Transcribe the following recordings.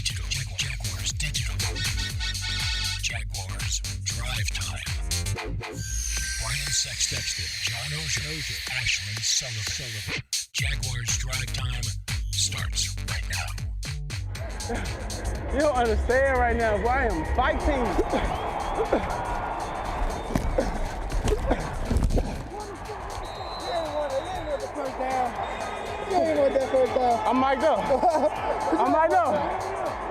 Digital. Jaguars Digital. Jaguars Drive Time. Brian Sexton, John Oehser, Ashlyn Sullivan. Jaguars Drive Time starts right now. You don't understand right now, boy. I am fighting. I might go.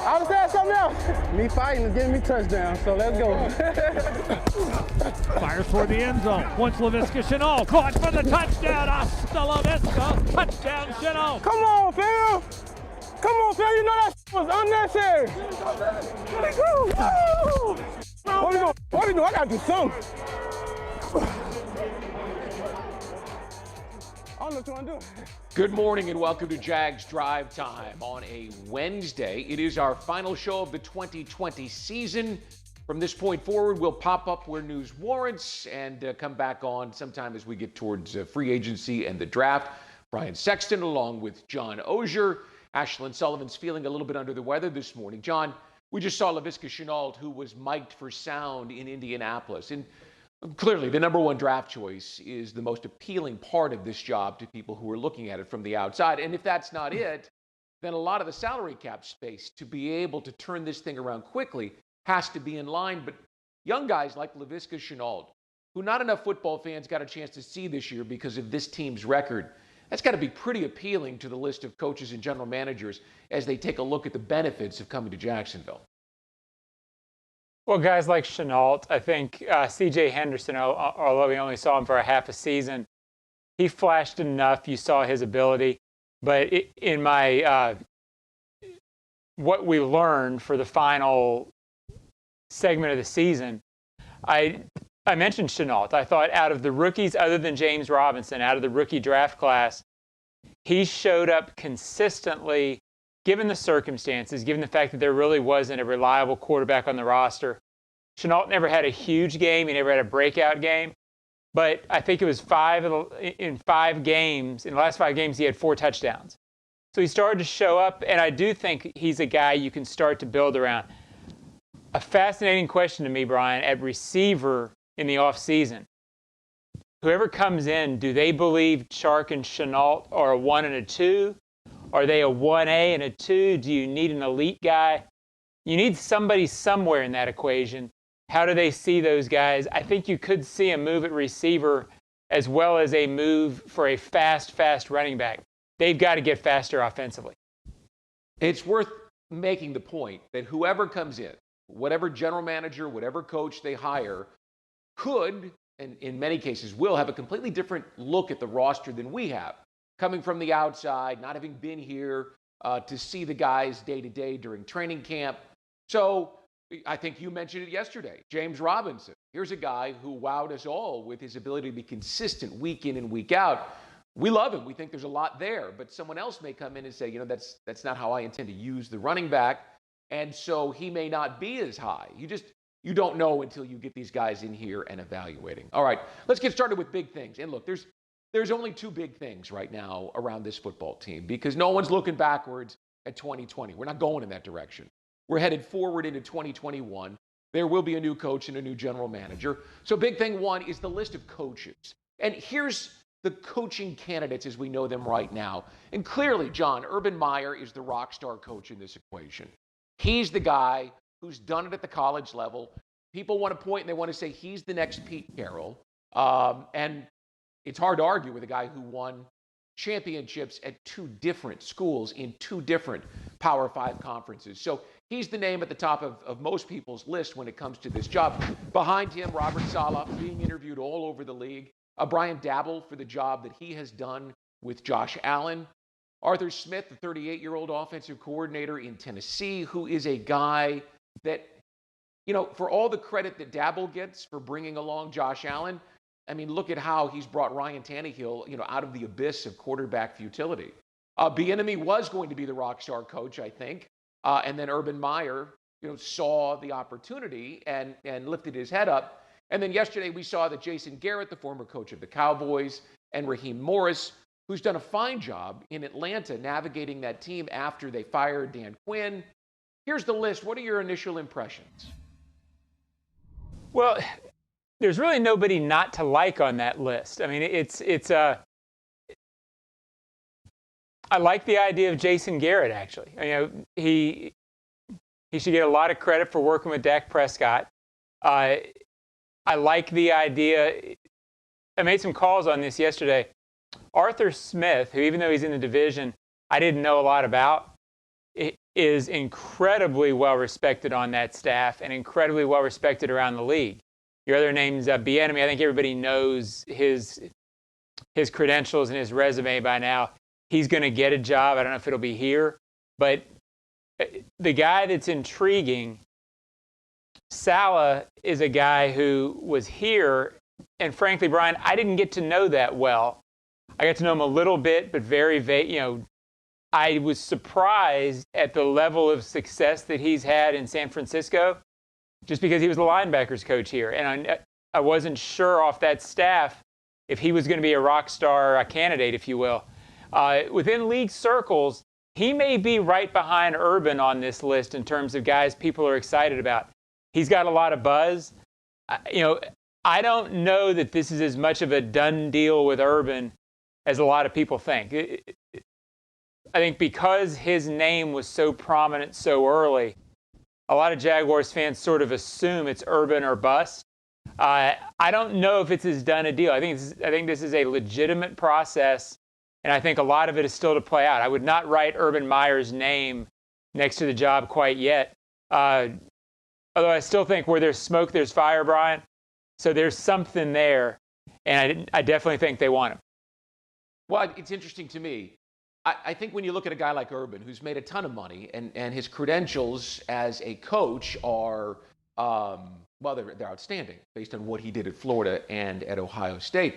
I was saying something else. Me fighting is getting me touchdown, so let's go. Fires toward the end zone. Once Laviska Shenault caught for the touchdown. Hasta Laviska. Touchdown Shenault. Come on, Phil. You know that was unnecessary. What we doing? I got to do something. I don't know what you want to do. Good morning and welcome to Jags Drive Time on a Wednesday. It is our final show of the 2020 season. From this point forward, we'll pop up where news warrants and come back on sometime as we get towards free agency and the draft. Brian Sexton along with John Oehser. Ashlyn Sullivan's feeling a little bit under the weather this morning. John, we just saw Laviska Shenault, who was mic'd for sound in Indianapolis. And clearly, the number one draft choice is the most appealing part of this job to people who are looking at it from the outside. And if that's not it, then a lot of the salary cap space to be able to turn this thing around quickly has to be in line. But young guys like Laviska Shenault, who not enough football fans got a chance to see this year because of this team's record, that's got to be pretty appealing to the list of coaches and general managers as they take a look at the benefits of coming to Jacksonville. Well, guys like Shenault, I think C.J. Henderson, although we only saw him for a half a season, he flashed enough. You saw his ability. But in my what we learned for the final segment of the season, I mentioned Shenault. I thought out of the rookies, other than James Robinson, out of the rookie draft class, he showed up consistently. Given the circumstances, given the fact that there really wasn't a reliable quarterback on the roster, Shenault never had a huge game. He never had a breakout game. But I think it was in the last 5 games, he had 4 touchdowns. So he started to show up, and I do think he's a guy you can start to build around. A fascinating question to me, Brian, at receiver in the offseason. Whoever comes in, do they believe Chark and Shenault are a 1 and a 2? Are they a 1A and a 2? Do you need an elite guy? You need somebody somewhere in that equation. How do they see those guys? I think you could see a move at receiver as well as a move for a fast running back. They've got to get faster offensively. It's worth making the point that whoever comes in, whatever general manager, whatever coach they hire, could, and in many cases will, have a completely different look at the roster than we have. Coming from the outside, not having been here to see the guys day to day during training camp. So I think you mentioned it yesterday. James Robinson. Here's a guy who wowed us all with his ability to be consistent week in and week out. We love him. We think there's a lot there. But someone else may come in and say, that's not how I intend to use the running back. And so he may not be as high. You don't know until you get these guys in here and evaluating. All right, let's get started with big things. And look, there's only 2 big things right now around this football team because no one's looking backwards at 2020. We're not going in that direction. We're headed forward into 2021. There will be a new coach and a new general manager. So big thing 1 is the list of coaches. And here's the coaching candidates as we know them right now. And clearly, John, Urban Meyer is the rock star coach in this equation. He's the guy who's done it at the college level. People want to point and they want to say he's the next Pete Carroll. And it's hard to argue with a guy who won championships at 2 different schools in 2 different Power 5 conferences. So he's the name at the top of most people's list when it comes to this job. Behind him, Robert Saleh being interviewed all over the league. Brian Daboll for the job that he has done with Josh Allen. Arthur Smith, the 38-year-old offensive coordinator in Tennessee, who is a guy that, for all the credit that Daboll gets for bringing along Josh Allen, I mean, look at how he's brought Ryan Tannehill, out of the abyss of quarterback futility. Bieniemy was going to be the rock star coach, I think, and then Urban Meyer, saw the opportunity and lifted his head up. And then yesterday we saw that Jason Garrett, the former coach of the Cowboys, and Raheem Morris, who's done a fine job in Atlanta navigating that team after they fired Dan Quinn, here's the list. What are your initial impressions? Well, there's really nobody not to like on that list. I mean, I like the idea of Jason Garrett, actually. He should get a lot of credit for working with Dak Prescott. I like the idea. I made some calls on this yesterday. Arthur Smith, who even though he's in the division, I didn't know a lot about, is incredibly well respected on that staff and incredibly well respected around the league. Your other name's Bieniemy. I think everybody knows his credentials and his resume by now. He's going to get a job. I don't know if it'll be here, but the guy that's intriguing, Saleh, is a guy who was here, and frankly, Brian, I didn't get to know that well. I got to know him a little bit, but very vague. I was surprised at the level of success that he's had in San Francisco, just because he was the linebackers coach here, and I wasn't sure off that staff if he was going to be a rock star candidate, if you will. Within league circles, he may be right behind Urban on this list in terms of guys people are excited about. He's got a lot of buzz. I don't know that this is as much of a done deal with Urban as a lot of people think. I think because his name was so prominent so early, a lot of Jaguars fans sort of assume it's Urban or bust. I don't know if it's as done a deal. I think this is a legitimate process. And I think a lot of it is still to play out. I would not write Urban Meyer's name next to the job quite yet. Although I still think where there's smoke, there's fire, Brian. So there's something there. And I definitely think they want him. Well, it's interesting to me. I think when you look at a guy like Urban, who's made a ton of money, and his credentials as a coach are, they're outstanding based on what he did at Florida and at Ohio State.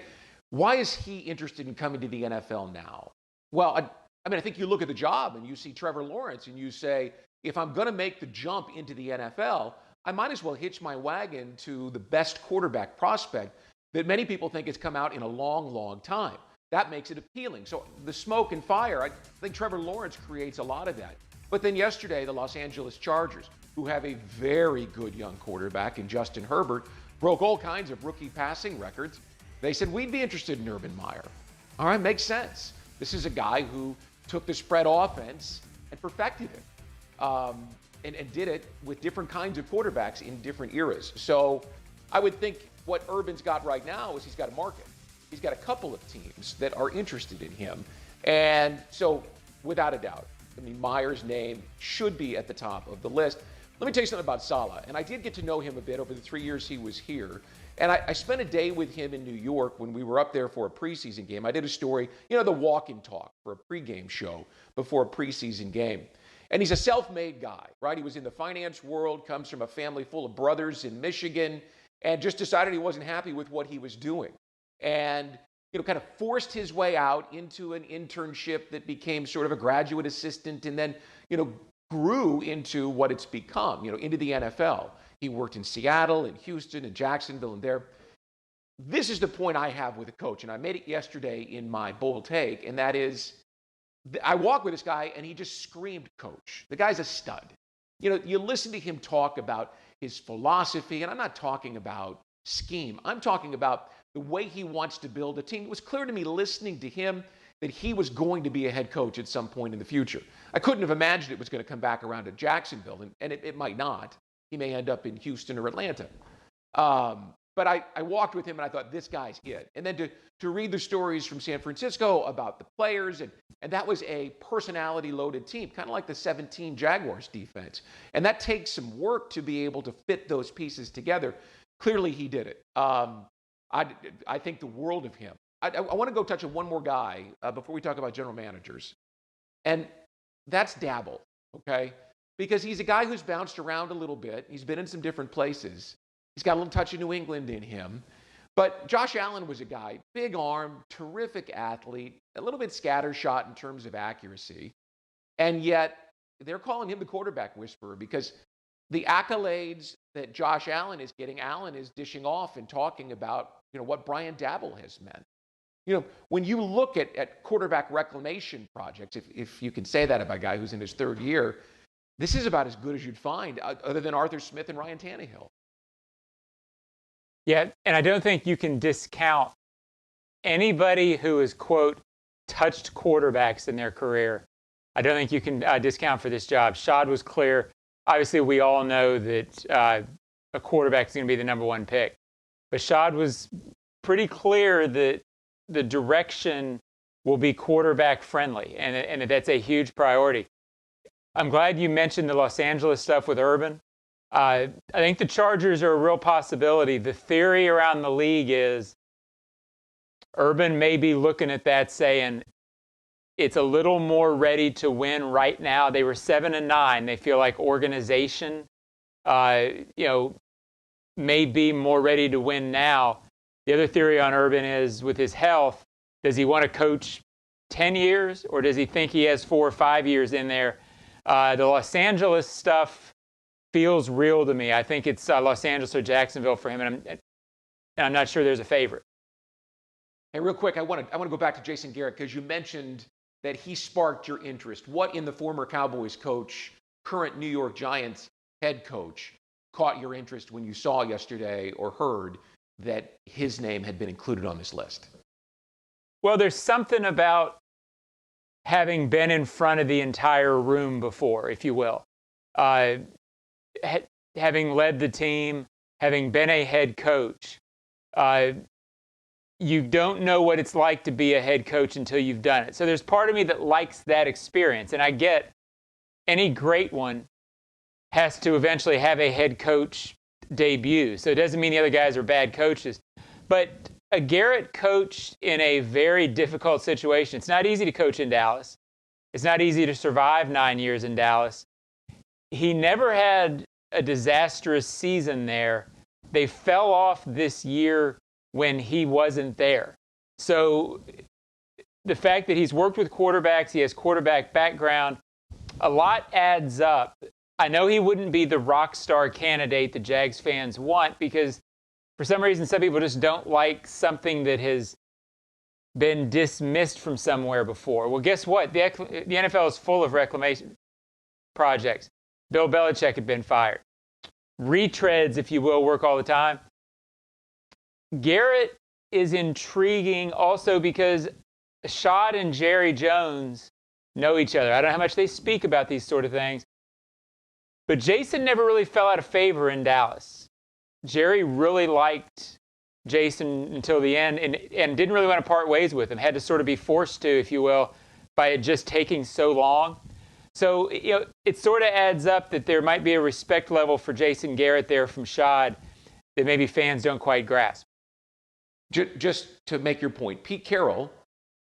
Why is he interested in coming to the NFL now? Well, I think you look at the job and you see Trevor Lawrence and you say, if I'm going to make the jump into the NFL, I might as well hitch my wagon to the best quarterback prospect that many people think has come out in a long, long time. That makes it appealing. So the smoke and fire, I think Trevor Lawrence creates a lot of that. But then yesterday, the Los Angeles Chargers, who have a very good young quarterback in Justin Herbert, broke all kinds of rookie passing records. They said, we'd be interested in Urban Meyer. All right, makes sense. This is a guy who took the spread offense and perfected it, and did it with different kinds of quarterbacks in different eras. So I would think what Urban's got right now is he's got a market. He's got a couple of teams that are interested in him. And so without a doubt, Meyer's name should be at the top of the list. Let me tell you something about Saleh. And I did get to know him a bit over the 3 years he was here. And I spent a day with him in New York when we were up there for a preseason game. I did a story, the walk and talk for a pregame show before a preseason game. And he's a self-made guy, right? He was in the finance world, comes from a family full of brothers in Michigan, and just decided he wasn't happy with what he was doing. And, kind of forced his way out into an internship that became sort of a graduate assistant and then, grew into what it's become, into the NFL. He worked in Seattle and Houston and Jacksonville and there. This is the point I have with a coach, and I made it yesterday in my bold take, and that is I walked with this guy, and he just screamed coach. The guy's a stud. You listen to him talk about his philosophy, and I'm not talking about scheme. I'm talking about the way he wants to build a team. It was clear to me listening to him that he was going to be a head coach at some point in the future. I couldn't have imagined it was going to come back around to Jacksonville, and it might not. He may end up in Houston or Atlanta. But I walked with him, and I thought, this guy's it. And then to read the stories from San Francisco about the players, and that was a personality-loaded team, kind of like the 17 Jaguars defense. And that takes some work to be able to fit those pieces together. Clearly, he did it. I think the world of him. I want to go touch on one more guy before we talk about general managers. And that's Dabble, okay? Because he's a guy who's bounced around a little bit. He's been in some different places. He's got a little touch of New England in him. But Josh Allen was a guy, big arm, terrific athlete, a little bit scattershot in terms of accuracy. And yet, they're calling him the quarterback whisperer because the accolades that Josh Allen is getting, Allen is dishing off and talking about, what Brian Dabble has meant. When you look at quarterback reclamation projects, if you can say that about a guy who's in his third year, this is about as good as you'd find other than Arthur Smith and Ryan Tannehill. Yeah, and I don't think you can discount anybody who has, quote, touched quarterbacks in their career. I don't think you can discount for this job. Shad was clear. Obviously, we all know that a quarterback is going to be the number one pick. But Shad was pretty clear that the direction will be quarterback friendly, and that's a huge priority. I'm glad you mentioned the Los Angeles stuff with Urban. I think the Chargers are a real possibility. The theory around the league is Urban may be looking at that saying it's a little more ready to win right now. They were 7-9. They feel like organization, may be more ready to win now. The other theory on Urban is with his health, does he want to coach 10 years or does he think he has 4 or 5 years in there? The Los Angeles stuff feels real to me. I think it's Los Angeles or Jacksonville for him, and I'm not sure there's a favorite. Hey, real quick, I want to go back to Jason Garrett because you mentioned that he sparked your interest. What in the former Cowboys coach, current New York Giants head coach, caught your interest when you saw yesterday or heard that his name had been included on this list? Well, there's something about having been in front of the entire room before, if you will. Having led the team, having been a head coach, you don't know what it's like to be a head coach until you've done it. So there's part of me that likes that experience. And I get any great one has to eventually have a head coach debut. So it doesn't mean the other guys are bad coaches. But a Garrett coached in a very difficult situation. It's not easy to coach in Dallas. It's not easy to survive 9 years in Dallas. He never had a disastrous season there. They fell off this year when he wasn't there. So the fact that he's worked with quarterbacks, he has quarterback background, a lot adds up. I know he wouldn't be the rock star candidate the Jags fans want because for some reason some people just don't like something that has been dismissed from somewhere before. Well, guess what? The NFL is full of reclamation projects. Bill Belichick had been fired. Retreads, if you will, work all the time. Garrett is intriguing also because Shad and Jerry Jones know each other. I don't know how much they speak about these sort of things. But Jason never really fell out of favor in Dallas. Jerry really liked Jason until the end and didn't really want to part ways with him. Had to sort of be forced to, if you will, by it just taking so long. So, it sort of adds up that there might be a respect level for Jason Garrett there from Shad that maybe fans don't quite grasp. Just to make your point, Pete Carroll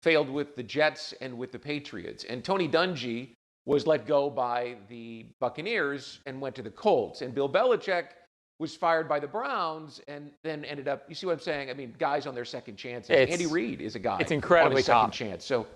failed with the Jets and with the Patriots, and Tony Dungy was let go by the Buccaneers and went to the Colts, and Bill Belichick was fired by the Browns and then ended up, you see what I'm saying? I mean, guys on their second chances. Andy Reid is a guy it's incredibly on his second common. chance. So,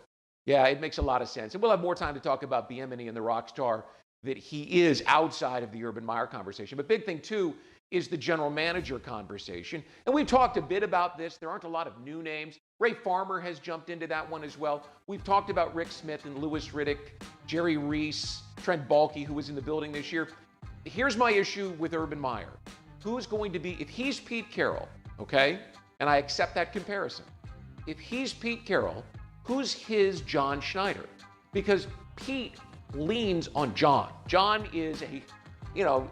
yeah, it makes a lot of sense. And we'll have more time to talk about Bieniemy and the rock star that he is outside of the Urban Meyer conversation. But big thing, too, is the general manager conversation. And we've talked a bit about this. There aren't a lot of new names. Ray Farmer has jumped into that one as well. We've talked about Rick Smith and Louis Riddick, Jerry Reese, Trent Baalke, who was in the building this year. Here's my issue with Urban Meyer. Who's going to be, if he's Pete Carroll, okay, and I accept that comparison, if he's Pete Carroll, who's his John Schneider? Because Pete leans on John. John is an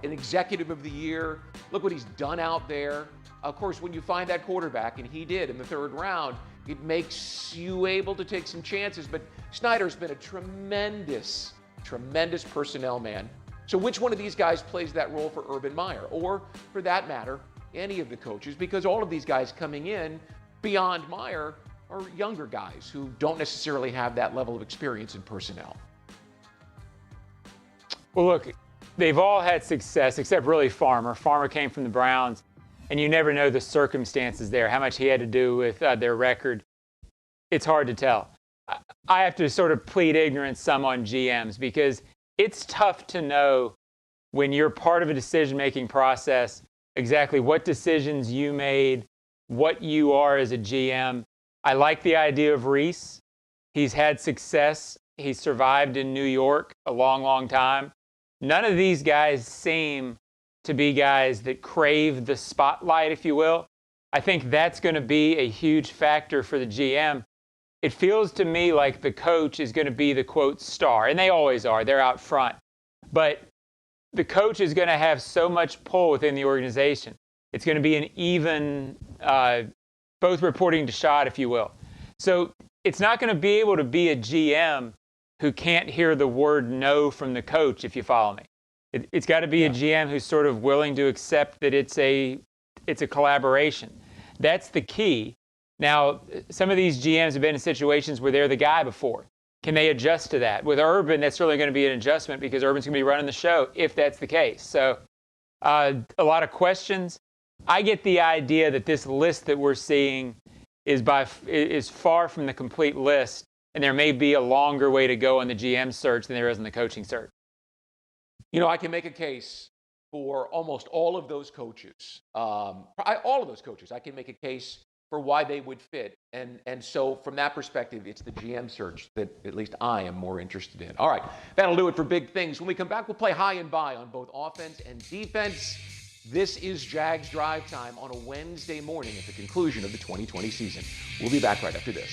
executive of the year. Look what he's done out there. Of course, when you find that quarterback, and he did in the third round, it makes you able to take some chances. But Schneider's been a tremendous personnel man. So which one of these guys plays that role for Urban Meyer? Or, for that matter, any of the coaches? Because all of these guys coming in beyond Meyer are younger guys who don't necessarily have that level of experience in personnel. Well, look, they've all had success except really Farmer. Farmer came from the Browns, and you never know the circumstances there, how much he had to do with their record. It's hard to tell. I have to sort of plead ignorance some on GMs because it's tough to know when you're part of a decision-making process exactly what decisions you made, what you are as a GM. I like the idea of Reese. He's had success. He's survived in New York a long, long time. None of these guys seem to be guys that crave the spotlight, if you will. I think that's going to be a huge factor for the GM. It feels to me like the coach is going to be the, quote, star, and they always are. They're out front. But the coach is going to have so much pull within the organization. It's going to be an even, both reporting to shot, if you will. So it's not going to be able to be a GM who can't hear the word no from the coach, if you follow me. It's got to be a GM who's sort of willing to accept that it's a collaboration. That's the key. Now, some of these GMs have been in situations where they're the guy before. Can they adjust to that? With Urban, that's really going to be an adjustment because Urban's going to be running the show if that's the case. So a lot of questions. I get the idea that this list that we're seeing is far from the complete list, and there may be a longer way to go on the GM search than there is in the coaching search. You know, I can make a case for almost all of those coaches. All of those coaches, I can make a case for why they would fit. And so from that perspective, it's the GM search that at least I am more interested in. All right, that'll do it for Big Things. When we come back, we'll play high and buy on both offense and defense. This is Jags Drive Time on a Wednesday morning at the conclusion of the 2020 season. We'll be back right after this.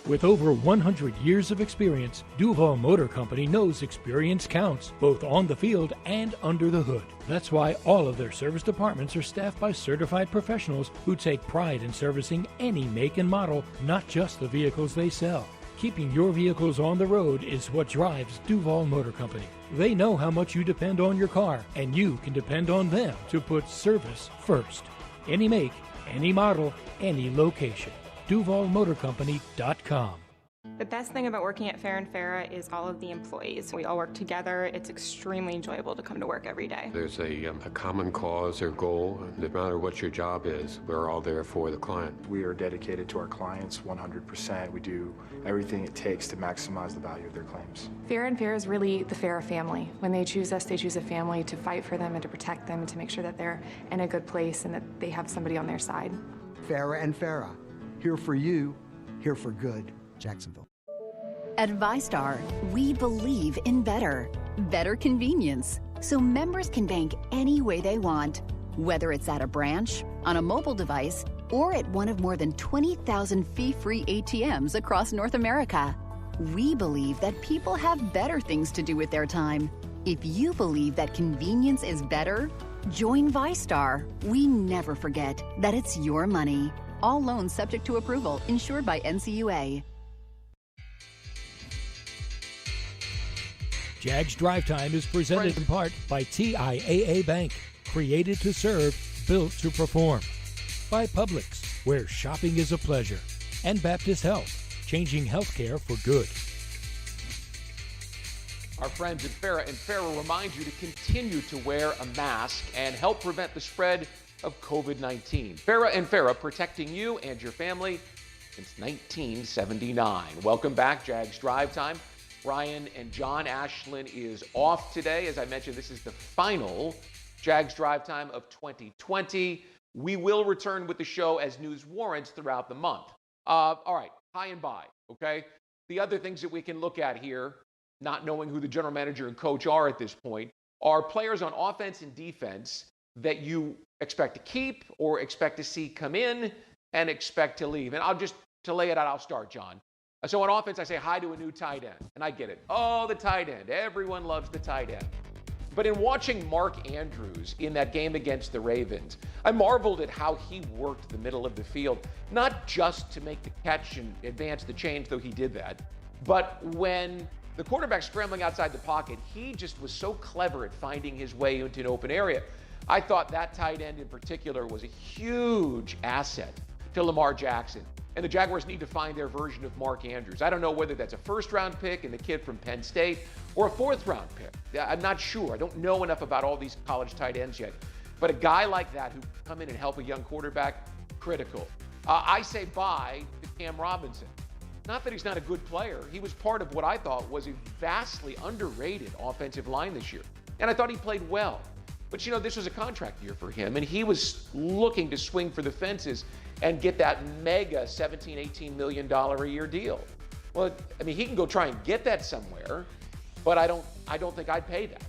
With over 100 years of experience, Duval Motor Company knows experience counts, both on the field and under the hood. That's why all of their service departments are staffed by certified professionals who take pride in servicing any make and model, not just the vehicles they sell. Keeping your vehicles on the road is what drives Duval Motor Company. They know how much you depend on your car, and you can depend on them to put service first. Any make, any model, any location. DuvalMotorCompany.com. The best thing about working at Farah & Farah is all of the employees. We all work together. It's extremely enjoyable to come to work every day. There's a common cause or goal. No matter what your job is, we're all there for the client. We are dedicated to our clients 100%. We do everything it takes to maximize the value of their claims. Farah & Farah is really the Farah family. When they choose us, they choose a family to fight for them and to protect them and to make sure that they're in a good place and that they have somebody on their side. Farah & Farah. Here for you, here for good. Jacksonville. At ViStar, we believe in better convenience, so members can bank any way they want, whether it's at a branch, on a mobile device, or at one of more than 20,000 fee-free ATMs across North America. We believe that people have better things to do with their time. If you believe that convenience is better, join ViStar. We never forget that it's your money. All loans subject to approval, insured by NCUA. Jags Drive Time is presented in part by TIAA Bank. Created to serve, built to perform. By Publix, where shopping is a pleasure. And Baptist Health, changing healthcare for good. Our friends at Farah & Farah remind you to continue to wear a mask and help prevent the spread of COVID-19. Farah & Farah, protecting you and your family since 1979. Welcome back, Jags Drive Time. Brian and John. Ashlyn is off today. As I mentioned, this is the final Jags Drive Time of 2020. We will return with the show as news warrants throughout the month. All right, high and buy, okay? The other things that we can look at here, not knowing who the general manager and coach are at this point, are players on offense and defense that you expect to keep or expect to see come in and expect to leave. And to lay it out, I'll start, John. So on offense, I say hi to a new tight end, and I get it. Oh, the tight end. Everyone loves the tight end. But in watching Mark Andrews in that game against the Ravens, I marveled at how he worked the middle of the field, not just to make the catch and advance the chains, though he did that, but when the quarterback scrambling outside the pocket, he just was so clever at finding his way into an open area. I thought that tight end in particular was a huge asset to Lamar Jackson. And the Jaguars need to find their version of Mark Andrews. I don't know whether that's a first-round pick and the kid from Penn State or a fourth-round pick. I'm not sure. I don't know enough about all these college tight ends yet. But a guy like that who can come in and help a young quarterback, critical. I say bye to Cam Robinson. Not that he's not a good player. He was part of what I thought was a vastly underrated offensive line this year. And I thought he played well. But this was a contract year for him, and he was looking to swing for the fences and get that mega $17, $18 million a year deal. Well, he can go try and get that somewhere, but I don't think I'd pay that.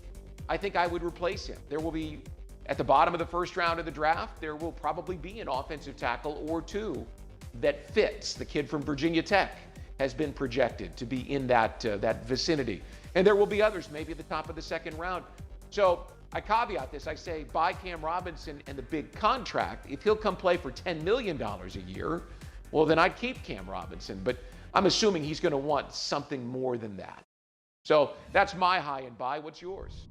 I think I would replace him. There will be, at the bottom of the first round of the draft, there will probably be an offensive tackle or two that fits. The kid from Virginia Tech has been projected to be in that vicinity. And there will be others, maybe at the top of the second round. So I caveat this. I say buy Cam Robinson and the big contract. If he'll come play for $10 million a year, well, then I'd keep Cam Robinson. But I'm assuming he's going to want something more than that. So that's my high and buy. What's yours?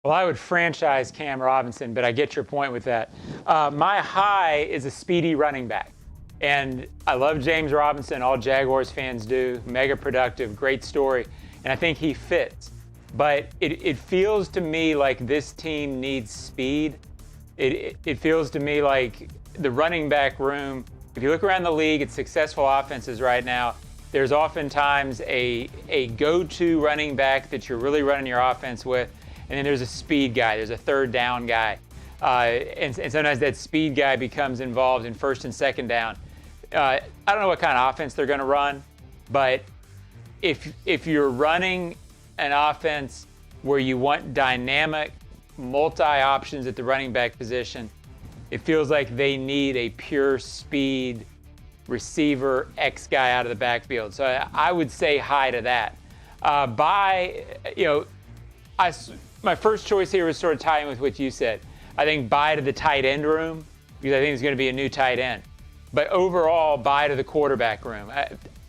Well, I would franchise Cam Robinson, but I get your point with that. My high is a speedy running back. And I love James Robinson. All Jaguars fans do. Mega productive, great story. And I think he fits. But it feels to me like this team needs speed. It feels to me like the running back room, if you look around the league at successful offenses right now, there's oftentimes a go-to running back that you're really running your offense with. And then there's a speed guy. There's a third down guy. And sometimes that speed guy becomes involved in first and second down. I don't know what kind of offense they're going to run, but if you're running an offense where you want dynamic multi-options at the running back position, it feels like they need a pure speed receiver X guy out of the backfield. So I would say hi to that. My first choice here was sort of tying with what you said. I think buy to the tight end room because I think there's going to be a new tight end. But overall, buy to the quarterback room.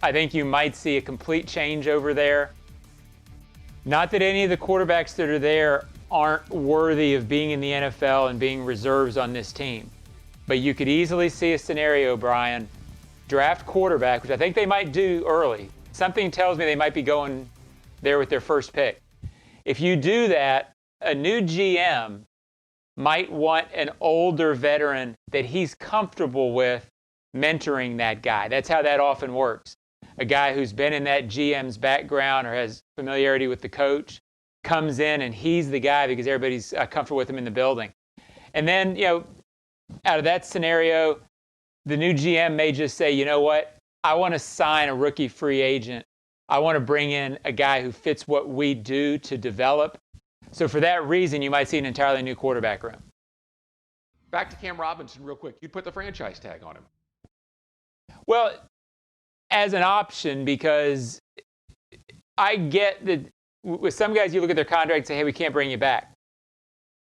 I think you might see a complete change over there. Not that any of the quarterbacks that are there aren't worthy of being in the NFL and being reserves on this team. But you could easily see a scenario, Brian, draft quarterback, which I think they might do early. Something tells me they might be going there with their first pick. If you do that, a new GM might want an older veteran that he's comfortable with mentoring that guy. That's how that often works. A guy who's been in that GM's background or has familiarity with the coach comes in and he's the guy because everybody's comfortable with him in the building. And then, out of that scenario, the new GM may just say, you know what? I want to sign a rookie free agent. I want to bring in a guy who fits what we do to develop. So for that reason, you might see an entirely new quarterback room. Back to Cam Robinson real quick. You'd put the franchise tag on him. Well, as an option, because I get that with some guys, you look at their contract and say, hey, we can't bring you back.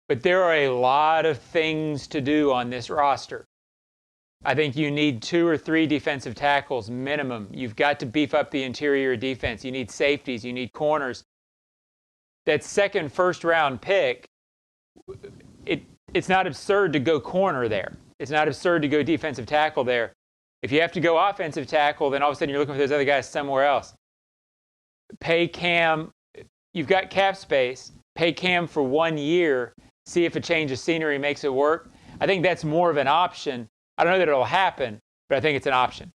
But there are a lot of things to do on this roster. I think you need 2 or 3 defensive tackles minimum. You've got to beef up the interior defense. You need safeties. You need corners. That second first-round pick, it's not absurd to go corner there. It's not absurd to go defensive tackle there. If you have to go offensive tackle, then all of a sudden you're looking for those other guys somewhere else. Pay Cam. You've got cap space. Pay Cam for 1 year. See if a change of scenery makes it work. I think that's more of an option. I don't know that it'll happen, but I think it's an option.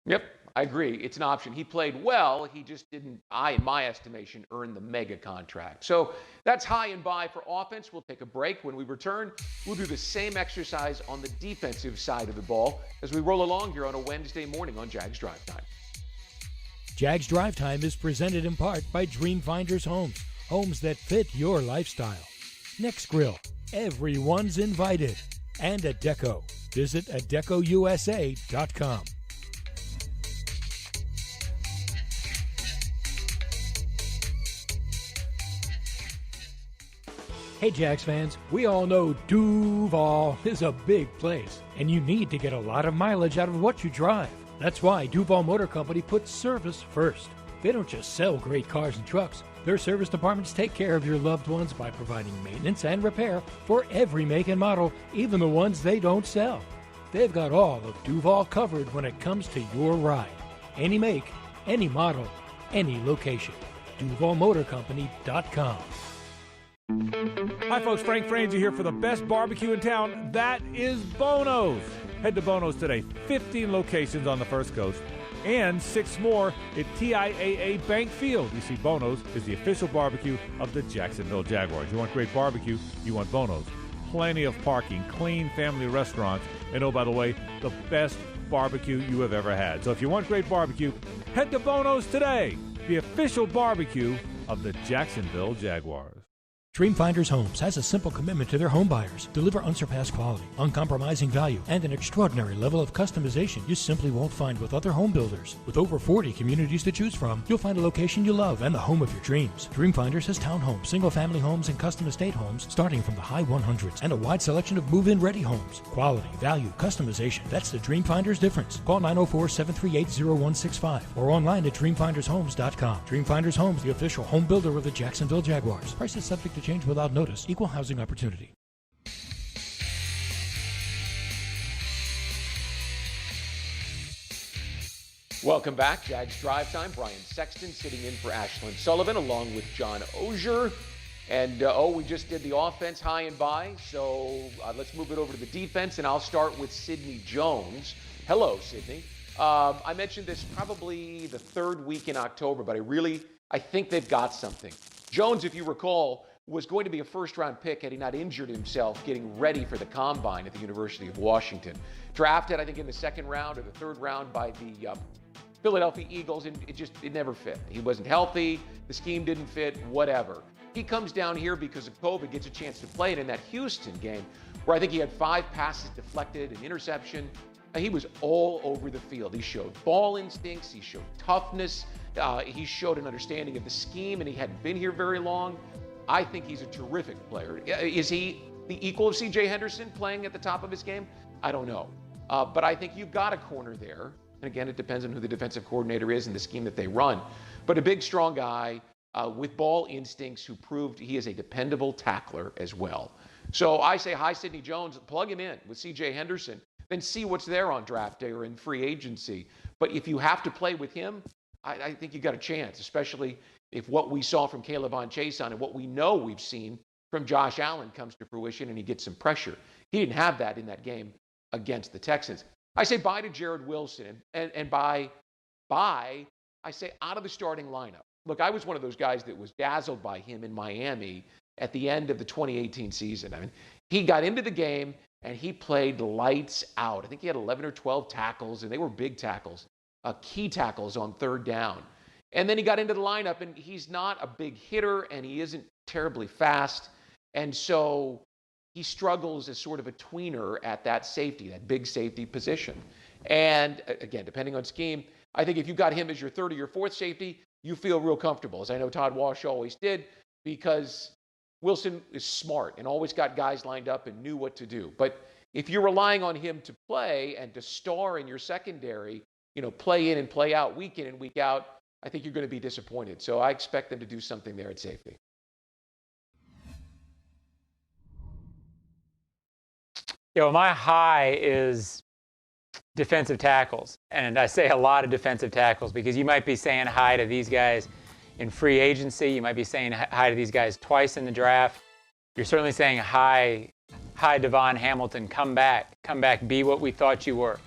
Yep, I agree. It's an option. He played well. He just didn't, in my estimation, earn the mega contract. So that's high and buy for offense. We'll take a break. When we return, we'll do the same exercise on the defensive side of the ball as we roll along here on a Wednesday morning on Jags Drive Time. Jags Drive Time is presented in part by Dreamfinders Homes, homes that fit your lifestyle. Next Grill, everyone's invited. And Adecco. Visit ADECOUSA.com. Hey Jags fans, we all know Duval is a big place, and you need to get a lot of mileage out of what you drive. That's why Duval Motor Company puts service first. They don't just sell great cars and trucks. Their service departments take care of your loved ones by providing maintenance and repair for every make and model, even the ones they don't sell. They've got all of Duval covered when it comes to your ride. Any make, any model, any location. DuvalMotorCompany.com. Hi folks, Frank Frangie here for the best barbecue in town. That is Bono's. Head to Bono's today. 15 locations on the First Coast. and 6 more at TIAA Bank Field. You see, Bono's is the official barbecue of the Jacksonville Jaguars. You want great barbecue, you want Bono's. Plenty of parking, clean family restaurants, and oh, by the way, the best barbecue you have ever had. So if you want great barbecue, head to Bono's today, the official barbecue of the Jacksonville Jaguars. Dreamfinders Homes has a simple commitment to their home buyers. Deliver unsurpassed quality, uncompromising value, and an extraordinary level of customization you simply won't find with other home builders. With over 40 communities to choose from, you'll find a location you love and the home of your dreams. Dreamfinders has townhomes, single-family homes, and custom estate homes starting from the high 100s and a wide selection of move-in ready homes. Quality, value, customization. That's the Dreamfinders difference. Call 904-738-0165 or online at dreamfindershomes.com. Dreamfinders Homes, the official home builder of the Jacksonville Jaguars. Prices subject to change without notice. Equal housing opportunity. Welcome back. Jags Drive Time. Brian Sexton sitting in for Ashlyn Sullivan along with John Oehser. And, we just did the offense high and by. So let's move it over to the defense, and I'll start with Sidney Jones. Hello, Sidney. I mentioned this probably the 3rd week in October, but I think they've got something. Jones, if you recall, was going to be a first-round pick had he not injured himself getting ready for the Combine at the University of Washington. Drafted, I think, in the 2nd round or the 3rd round by the Philadelphia Eagles, and it never fit. He wasn't healthy, the scheme didn't fit, whatever. He comes down here because of COVID, gets a chance to play, and in that Houston game, where I think he had 5 passes deflected, an interception, he was all over the field. He showed ball instincts, he showed toughness, he showed an understanding of the scheme, and he hadn't been here very long. I think he's a terrific player. Is he the equal of C.J. Henderson playing at the top of his game? I don't know. But I think you've got a corner there. And again, it depends on who the defensive coordinator is and the scheme that they run. But a big, strong guy with ball instincts who proved he is a dependable tackler as well. So I say, hi, Sidney Jones. Plug him in with C.J. Henderson. Then see what's there on draft day or in free agency. But if you have to play with him, I think you've got a chance, especially if what we saw from Caleb on Chason and what we know we've seen from Josh Allen comes to fruition and he gets some pressure. He didn't have that in that game against the Texans. I say bye to Jared Wilson, and by I say out of the starting lineup. Look, I was one of those guys that was dazzled by him in Miami at the end of the 2018 season. I mean, he got into the game and he played lights out. I think he had 11 or 12 tackles, and they were big tackles, key tackles on 3rd down. And then he got into the lineup, and he's not a big hitter, and he isn't terribly fast. And so he struggles as sort of a tweener at that safety, that big safety position. And again, depending on scheme, I think if you got him as your 3rd or your 4th safety, you feel real comfortable, as I know Todd Walsh always did, because Wilson is smart and always got guys lined up and knew what to do. But if you're relying on him to play and to star in your secondary, play in and play out, week in and week out, I think you're going to be disappointed. So I expect them to do something there at safety. My high is defensive tackles. And I say a lot of defensive tackles because you might be saying hi to these guys in free agency. You might be saying hi to these guys twice in the draft. You're certainly saying hi, Devon Hamilton, come back, be what we thought you were.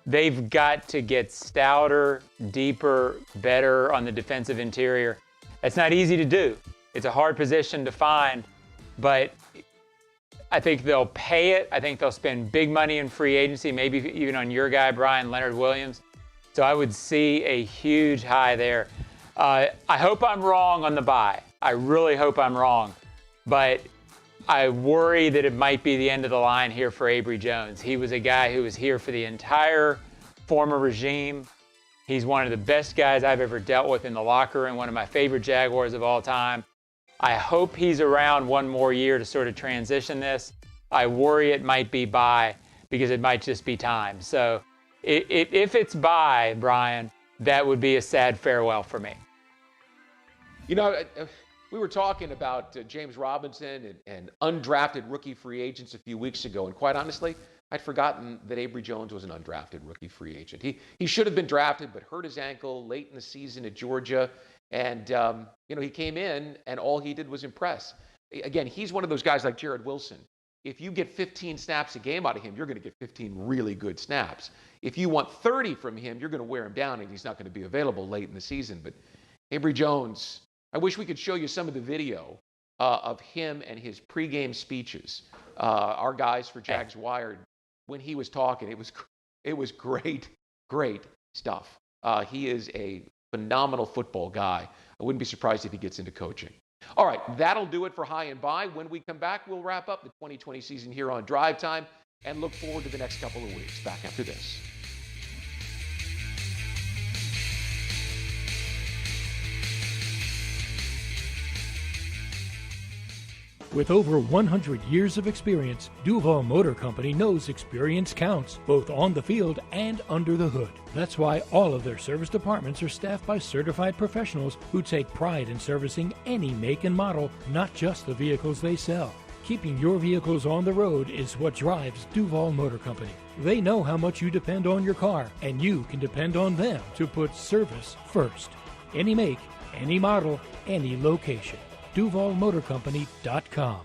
They've got to get stouter, deeper, better on the defensive interior. That's not easy to do. It's a hard position to find, but I think they'll pay it. I think they'll spend big money in free agency, maybe even on your guy, Brian Leonard Williams. So I would see a huge high there. I hope I'm wrong on the buy. I really hope I'm wrong. But I worry that it might be the end of the line here for Avery Jones. He was a guy who was here for the entire former regime. He's one of the best guys I've ever dealt with in the locker room, one of my favorite Jaguars of all time. I hope he's around one more year to sort of transition this. I worry it might be bye because it might just be time. So if it's bye, Brian, that would be a sad farewell for me. We were talking about James Robinson and undrafted rookie free agents a few weeks ago, and quite honestly, I'd forgotten that Avery Jones was an undrafted rookie free agent. He should have been drafted, but hurt his ankle late in the season at Georgia, and he came in, and all he did was impress. Again, he's one of those guys like Jared Wilson, if you get 15 snaps a game out of him, you're going to get 15 really good snaps. If you want 30 from him, you're going to wear him down, and he's not going to be available late in the season. But Avery Jones, I wish we could show you some of the video of him and his pregame speeches. Our guys for Jags Wired, when he was talking, it was great stuff. He is a phenomenal football guy. I wouldn't be surprised if he gets into coaching. All right, that'll do it for High and By. When we come back, we'll wrap up the 2020 season here on Drive Time and look forward to the next couple of weeks. Back after this. With over 100 years of experience, Duval Motor Company knows experience counts, both on the field and under the hood. That's why all of their service departments are staffed by certified professionals who take pride in servicing any make and model, not just the vehicles they sell. Keeping your vehicles on the road is what drives Duval Motor Company. They know how much you depend on your car, and you can depend on them to put service first. Any make, any model, any location. DuvalMotorCompany.com.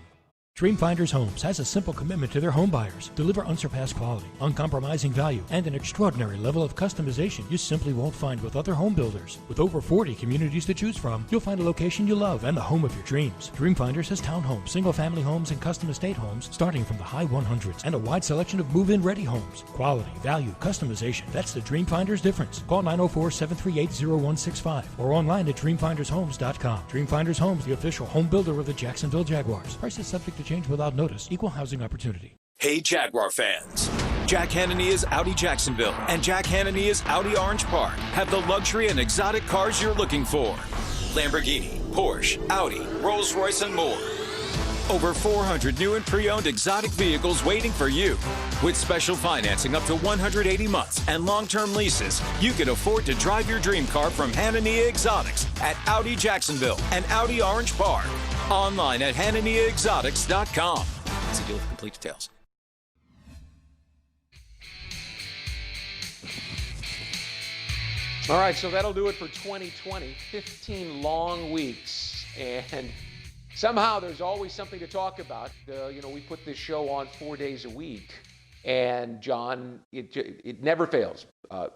Dreamfinders Homes has a simple commitment to their home buyers. Deliver unsurpassed quality, uncompromising value, and an extraordinary level of customization you simply won't find with other home builders. With over 40 communities to choose from, you'll find a location you love and the home of your dreams. Dreamfinders has townhomes, single-family homes, and custom estate homes starting from the high 100s and a wide selection of move-in-ready homes. Quality, value, customization. That's the Dreamfinders difference. Call 904-738-0165 or online at dreamfindershomes.com. Dreamfinders Homes, the official home builder of the Jacksonville Jaguars. Prices subject to change without notice. Equal housing opportunity. Hey, Jaguar fans. Jack Hannity is Audi Jacksonville, and Jack Hannity is Audi Orange Park. Have the luxury and exotic cars you're looking for. Lamborghini, Porsche, Audi, Rolls-Royce, and more. Over 400 new and pre-owned exotic vehicles waiting for you. With special financing up to 180 months and long-term leases, you can afford to drive your dream car from Hannity Exotics at Audi Jacksonville and Audi Orange Park. Online at HannityExotics.com. See deal for complete details. All right, so that'll do it for 2020. 15 long weeks, and somehow there's always something to talk about. We put this show on 4 days a week, and John, it never fails.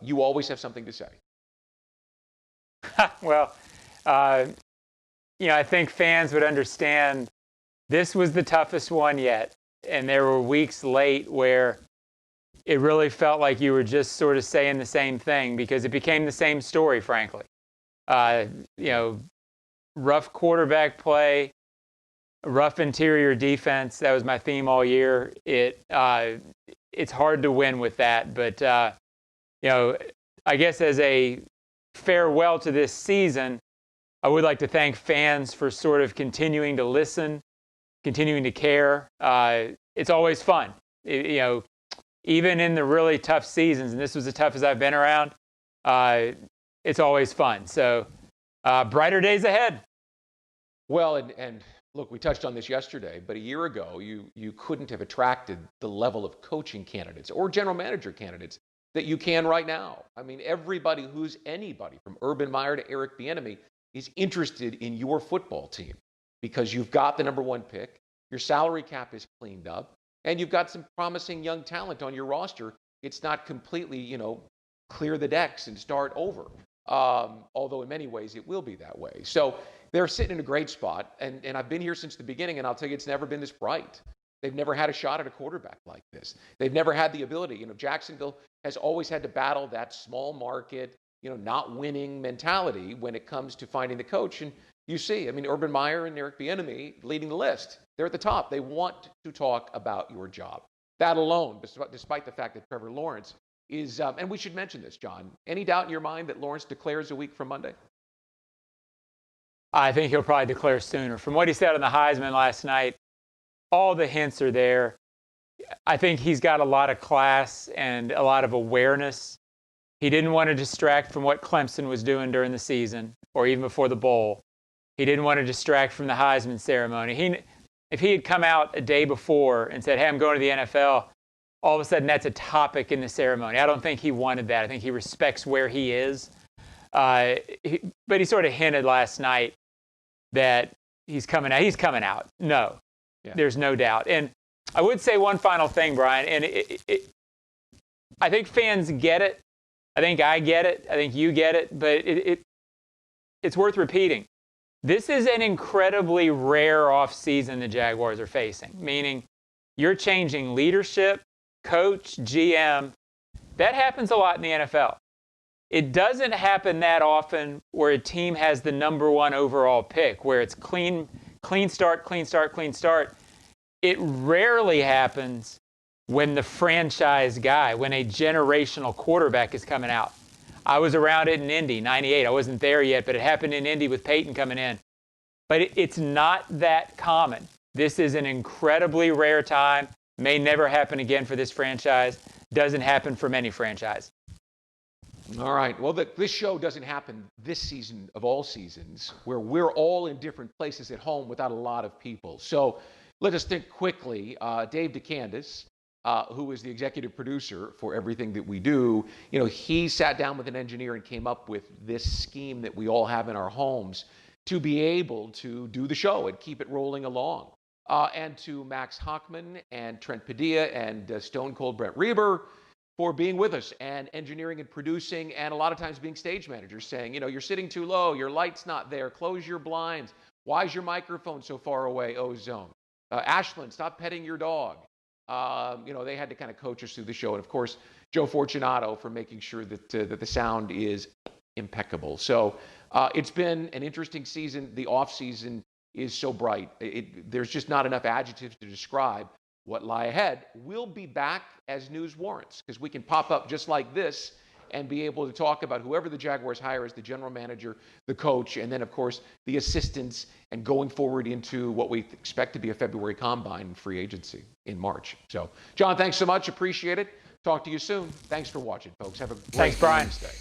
You always have something to say. Well, I think fans would understand this was the toughest one yet, and there were weeks late where it really felt like you were just sort of saying the same thing because it became the same story, frankly. Rough quarterback play, rough interior defense. That was my theme all year. It's hard to win with that, but I guess as a farewell to this season, I would like to thank fans for sort of continuing to listen, continuing to care. It's always fun, even in the really tough seasons, and this was the toughest I've been around. It's always fun. So brighter days ahead. Well, and look, we touched on this yesterday, but a year ago, you couldn't have attracted the level of coaching candidates or general manager candidates that you can right now. I mean, everybody who's anybody from Urban Meyer to Eric Bieniemy is interested in your football team because you've got the number one pick, your salary cap is cleaned up, and you've got some promising young talent on your roster. It's not completely, clear the decks and start over, although in many ways it will be that way. So they're sitting in a great spot, and I've been here since the beginning, and I'll tell you, it's never been this bright. They've never had a shot at a quarterback like this. They've never had the ability. Jacksonville has always had to battle that small market, not winning mentality when it comes to finding the coach. And you see, Urban Meyer and Eric Bieniemy leading the list. They're at the top. They want to talk about your job. That alone, despite the fact that Trevor Lawrence is, and we should mention this, John, any doubt in your mind that Lawrence declares a week from Monday? I think he'll probably declare sooner. From what he said on the Heisman last night, all the hints are there. I think he's got a lot of class and a lot of awareness. He didn't want to distract from what Clemson was doing during the season or even before the bowl. He didn't want to distract from the Heisman ceremony. If he had come out a day before and said, hey, I'm going to the NFL, all of a sudden that's a topic in the ceremony. I don't think he wanted that. I think he respects where he is. But he sort of hinted last night that he's coming out. He's coming out. No, There's no doubt. And I would say one final thing, Brian, and I think fans get it. I think I get it. I think you get it. But it's worth repeating. This is an incredibly rare offseason the Jaguars are facing, meaning you're changing leadership, coach, GM. That happens a lot in the NFL. It doesn't happen that often where a team has the number one overall pick, where it's clean start, clean start, clean start. It rarely happens when the franchise guy, when a generational quarterback is coming out. I was around it in Indy, 98. I wasn't there yet, but it happened in Indy with Peyton coming in. But it's not that common. This is an incredibly rare time. May never happen again for this franchise. Doesn't happen for many franchises. All right. Well, this show doesn't happen this season of all seasons, where we're all in different places at home without a lot of people. So let us think quickly. Dave DeCandis, who is the executive producer for everything that we do, he sat down with an engineer and came up with this scheme that we all have in our homes to be able to do the show and keep it rolling along. And to Max Hockman and Trent Padilla and Stone Cold Brett Reber for being with us and engineering and producing, and a lot of times being stage managers, saying, you're sitting too low, your light's not there, close your blinds. Why is your microphone so far away? Ozone. Ashland, stop petting your dog. They had to kind of coach us through the show. And of course, Joe Fortunato for making sure that the sound is impeccable. So it's been an interesting season. The off season is so bright. There's just not enough adjectives to describe what lie ahead. We'll be back as news warrants, because we can pop up just like this and be able to talk about whoever the Jaguars hire as the general manager, the coach, and then, of course, the assistants, and going forward into what we expect to be a February combine and free agency in March. So, John, thanks so much. Appreciate it. Talk to you soon. Thanks for watching, folks. Have a great Wednesday.